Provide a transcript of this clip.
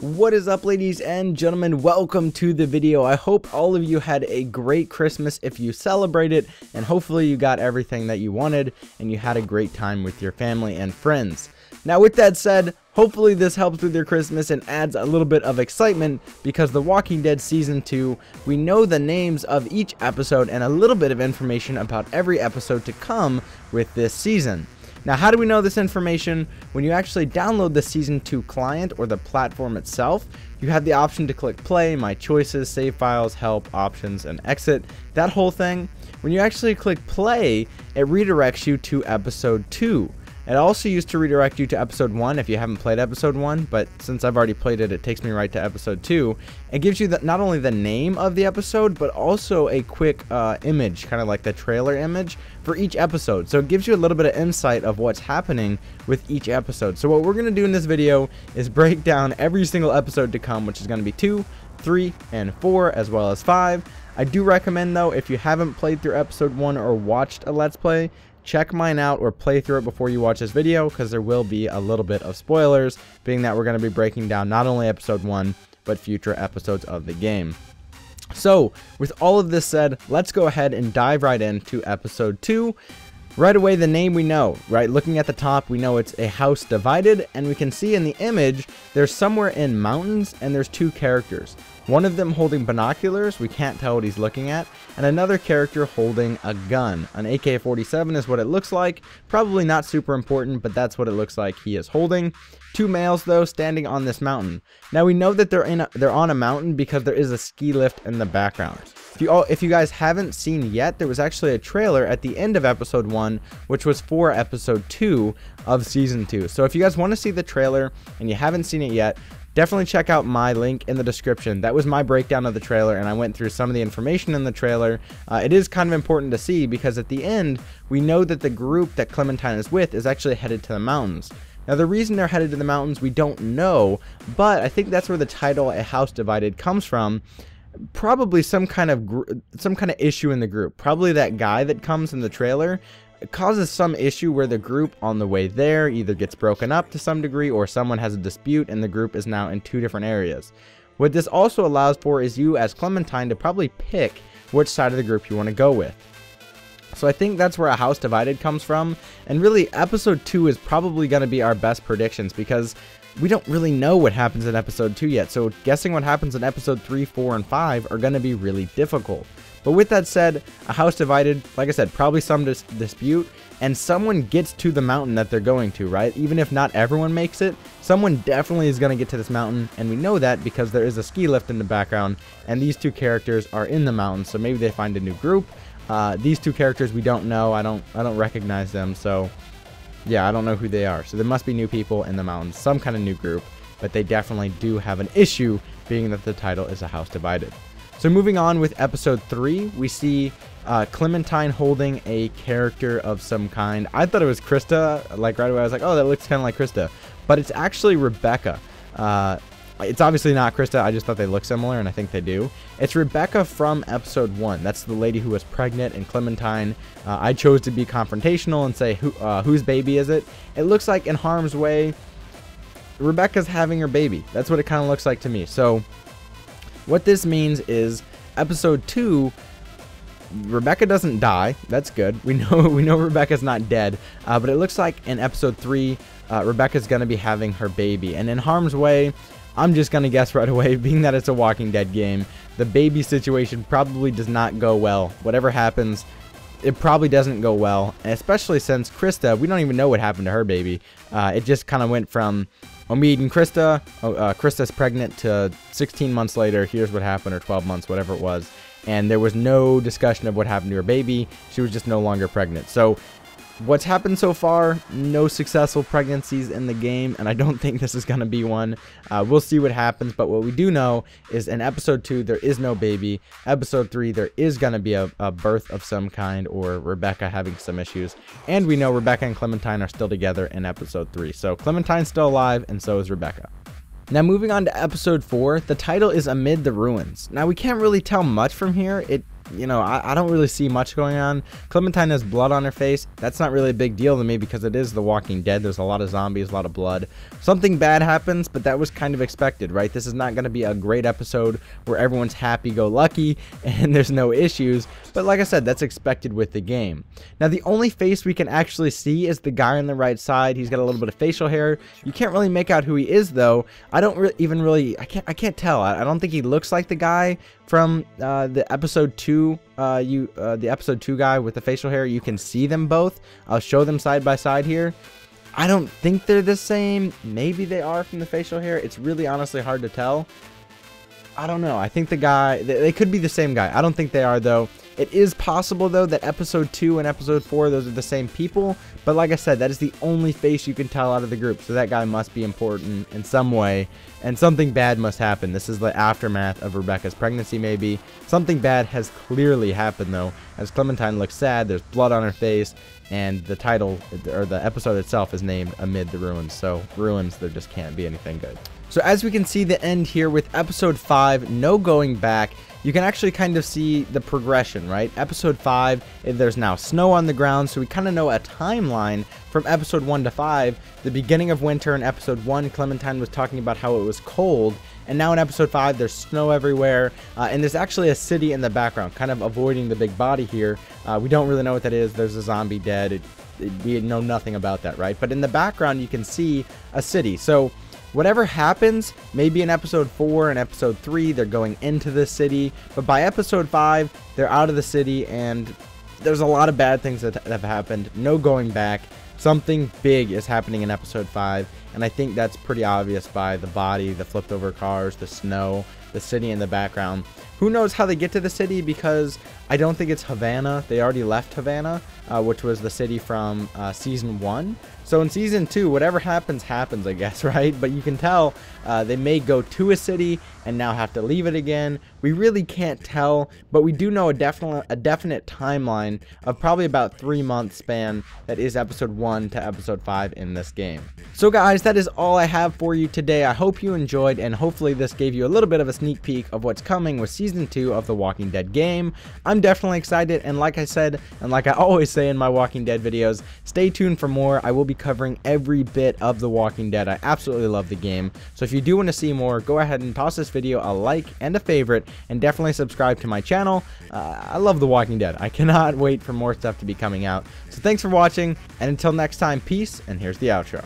What is up, ladies and gentlemen? Welcome to the video. I hope all of you had a great Christmas if you celebrate it, and hopefully you got everything that you wanted and you had a great time with your family and friends. Now, with that said, hopefully this helps with your Christmas and adds a little bit of excitement, because The Walking Dead Season 2, we know the names of each episode and a little bit of information about every episode to come with this season. Now, how do we know this information? When you actually download the Season 2 client or the platform itself, you have the option to click play, my choices, save files, help, options, and exit, that whole thing. When you actually click play, it redirects you to episode 2. It also used to redirect you to episode 1 if you haven't played episode 1, but since I've already played it, it takes me right to episode 2. It gives you not only the name of the episode, but also a quick image, kind of like the trailer image for each episode. So it gives you a little bit of insight of what's happening with each episode. So what we're going to do in this video is break down every single episode to come, which is going to be 2, 3, and 4, as well as 5. I do recommend, though, if you haven't played through episode 1 or watched a Let's Play, check mine out or play through it before you watch this video, because there will be a little bit of spoilers, being that we're going to be breaking down not only episode 1 but future episodes of the game. So with all of this said, let's go ahead and dive right into episode 2. Right away, the name we know, right? Looking at the top, we know it's A House Divided, and we can see in the image there's somewhere in mountains and there's two characters. One of them holding binoculars, we can't tell what he's looking at, and another character holding a gun. An AK-47 is what it looks like. Probably not super important, but that's what it looks like he is holding. Two males, though, standing on this mountain. Now, we know that they're on a mountain because there is a ski lift in the background. If you guys haven't seen yet, there was actually a trailer at the end of episode 1, which was for episode 2 of season 2. So if you guys want to see the trailer and you haven't seen it yet, definitely check out my link in the description. That was my breakdown of the trailer, and I went through some of the information in the trailer. It is kind of important to see, because at the end, we know that the group that Clementine is with is actually headed to the mountains. Now, the reason they're headed to the mountains, we don't know, but I think that's where the title A House Divided comes from. Probably some kind of issue in the group. Probably that guy that comes in the trailer causes some issue where the group on the way there either gets broken up to some degree, or someone has a dispute and the group is now in two different areas. What this also allows for is you as Clementine to probably pick which side of the group you want to go with. So I think that's where A House Divided comes from, and really episode 2 is probably going to be our best predictions, because we don't really know what happens in episode 2 yet, so guessing what happens in episode 3, 4, and 5 are going to be really difficult. But with that said, A House Divided, like I said, probably some dispute, and someone gets to the mountain that they're going to, right? Even if not everyone makes it, someone definitely is going to get to this mountain, and we know that because there is a ski lift in the background, and these two characters are in the mountain, so maybe they find a new group. These two characters we don't know. I don't recognize them, so yeah, I don't know who they are. So there must be new people in the mountains, some kind of new group, but they definitely do have an issue, being that the title is A House Divided. So moving on with episode 3, we see Clementine holding a character of some kind. I thought it was Krista. Like right away, I was like, oh, that looks kind of like Krista, but it's actually Rebecca. It's obviously not Krista. I just thought they look similar, and I think they do. It's Rebecca from episode 1. That's the lady who was pregnant, and Clementine. I chose to be confrontational and say, whose baby is it? It looks like in harm's way, Rebecca's having her baby. That's what it kind of looks like to me. So what this means is episode 2, Rebecca doesn't die. That's good. We know Rebecca's not dead. But it looks like in episode 3, Rebecca's going to be having her baby. And in harm's way, I'm just going to guess right away, being that it's a Walking Dead game, the baby situation probably does not go well. Whatever happens, it probably doesn't go well, especially since Krista, we don't even know what happened to her baby. It just kind of went from Omid and Krista, Krista's pregnant, to 16 months later, here's what happened, or 12 months, whatever it was. And there was no discussion of what happened to her baby. She was just no longer pregnant. So what's happened so far, no successful pregnancies in the game, and I don't think this is going to be one. We'll see what happens, but what we do know is in episode 2, there is no baby. Episode 3, there is going to be a birth of some kind, or Rebecca having some issues. And we know Rebecca and Clementine are still together in episode 3. So Clementine's still alive, and so is Rebecca. Now moving on to episode 4, the title is Amid the Ruins. Now we can't really tell much from here. you know, I don't really see much going on. Clementine has blood on her face. That's not really a big deal to me because it is The Walking Dead. There's a lot of zombies, a lot of blood. Something bad happens, but that was kind of expected, right? This is not going to be a great episode where everyone's happy-go-lucky and there's no issues. But like I said, that's expected with the game. Now, the only face we can actually see is the guy on the right side. He's got a little bit of facial hair. You can't really make out who he is, though. I don't I can't tell. I don't think he looks like the guy from the episode 2. The episode 2 guy with the facial hair. You can see them both. I'll show them side by side here. I don't think they're the same. Maybe they are from the facial hair. It's really honestly hard to tell. I don't know. I think the guy, they could be the same guy. I don't think they are, though. It is possible, though, that episode 2 and episode 4, those are the same people. But like I said, that is the only face you can tell out of the group. So that guy must be important in some way. And something bad must happen. This is the aftermath of Rebecca's pregnancy, maybe. Something bad has clearly happened, though. As Clementine looks sad, there's blood on her face. And the title, or the episode itself, is named Amid the Ruins. So, ruins, there just can't be anything good. So as we can see the end here with episode 5, no going back, you can actually kind of see the progression, right? Episode 5, there's now snow on the ground, so we kind of know a timeline from episode 1 to 5. The beginning of winter in episode 1, Clementine was talking about how it was cold, and now in episode 5, there's snow everywhere, and there's actually a city in the background, kind of avoiding the big body here. We don't really know what that is. There's a zombie dead. We know nothing about that, right? But in the background, you can see a city. So whatever happens, maybe in episode 4 and episode 3, they're going into the city. But by episode 5, they're out of the city, and there's a lot of bad things that have happened. No going back. Something big is happening in episode 5, and I think that's pretty obvious by the body, the flipped over cars, the snow, the city in the background. Who knows how they get to the city, because I don't think it's Havana. They already left Havana, which was the city from season 1. So in season 2, whatever happens, happens, I guess, right? But you can tell they may go to a city and now have to leave it again. We really can't tell, but we do know a definite timeline of probably about 3-month span that is episode 1 to episode 5 in this game. So guys, that is all I have for you today. I hope you enjoyed, and hopefully this gave you a little bit of a sneak peek of what's coming with season 2 of the Walking Dead game. I'm definitely excited, and like I said, and like I always say in my Walking Dead videos, stay tuned for more. I will be covering every bit of The Walking Dead. I absolutely love the game. So if you do want to see more, go ahead and toss this video a like and a favorite, and definitely subscribe to my channel. I love The Walking Dead. I cannot wait for more stuff to be coming out. So thanks for watching, and until next time, peace, and here's the outro.